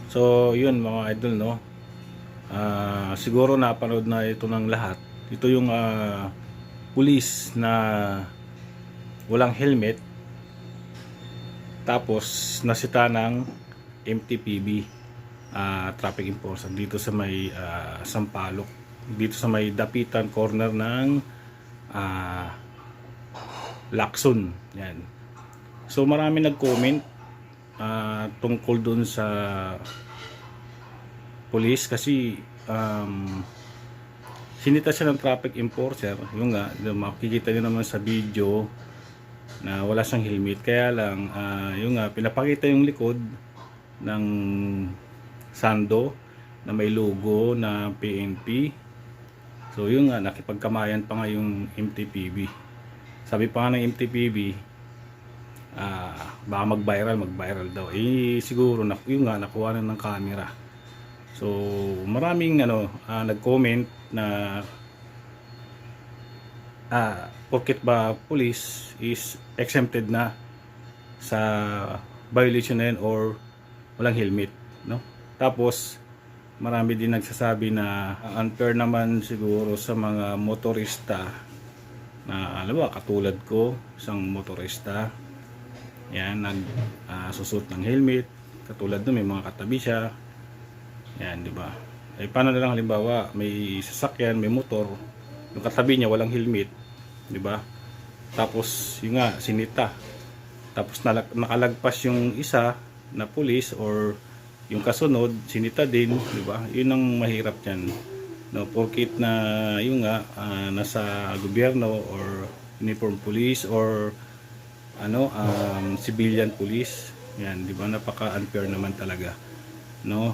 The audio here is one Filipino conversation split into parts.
So, yun mga idol, no. Siguro napanood na ito ng lahat. Ito yung pulis na walang helmet tapos nasita ng MTPB, traffic enforcer dito sa may Sampaloc, dito sa may Dapitan corner ng Lacson. Yan. So marami nag-comment tungkol dun sa police kasi sinita siya ng traffic enforcer. Yung nga, makikita nyo naman sa video na wala siyang helmet. Kaya lang, yung nga, pinapakita yung likod ng sando na may logo na PNP. So yung nga, nakipagkamayan pa nga yung MTPB. Sabi pa nga ng MTPB, baka mag-viral daw. Siguro, yung nga, nakuha na ng camera. So maraming nag-comment na porket ba police is exempted na sa violation na yun or walang helmet, no? Tapos marami din nagsasabi na unfair naman siguro sa mga motorista na alam mo, katulad ko, isang motorista, yan, susot ng helmet, katulad nun, may mga katabi siya. Yan, di ba? Paano na lang halimbawa, may sasakyan, may motor, yung katabi niya walang helmet, di ba? Tapos, yung nga, sinita. Tapos nakalagpas yung isa na police or yung kasunod, sinita din, di ba? Yun ang mahirap diyan. No, porkit na yung nga nasa gobyerno or uniform police or civilian police. Yan, di ba? Napaka-unfair naman talaga. No?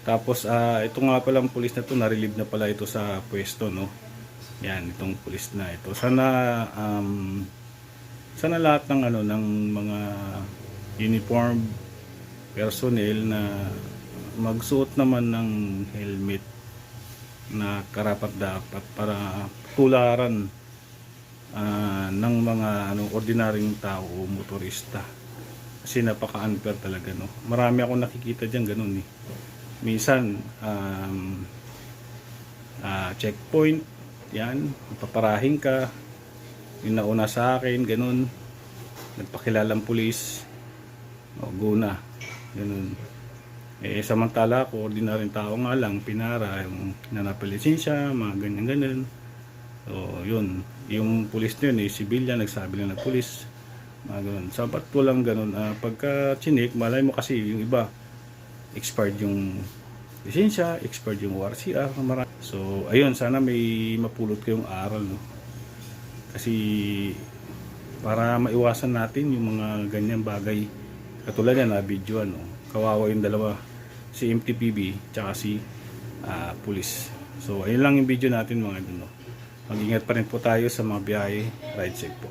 Tapos ito nga palang pulis na to, na-relieve na pala ito sa pwesto, no. Yan, itong pulis na ito. Sana lahat ng ng mga uniform personnel na magsuot naman ng helmet na karapat-dapat para tularan ng mga ordinaryong tao o motorista. Kasi napaka-unfair talaga, no. Marami akong nakikita diyan ganun eh. Minsan checkpoint, yan, paparahin ka, yung nauna sa akin, ganun, nagpakilalang pulis, go na, ganun. Samantala ako, ordinaryong tao nga lang, pinara, yung nanapalisensya, mga ganyan. So yun, yung pulis na yun, civilian, nagsabi lang ng pulis, mga ganun. Sabat ko lang ganun, pagka chinik, malay mo kasi yung iba expired yung lisensya, expired yung ORCR. So ayun, sana may mapulot kayong aral, no? Kasi para maiwasan natin yung mga ganyang bagay katulad yan na video, no? Kawawa yung dalawa, si MTPB tsaka si police. So ayun lang yung video natin mga idol, no? Mag-ingat pa rin po tayo sa mga biyahe, ride safe po.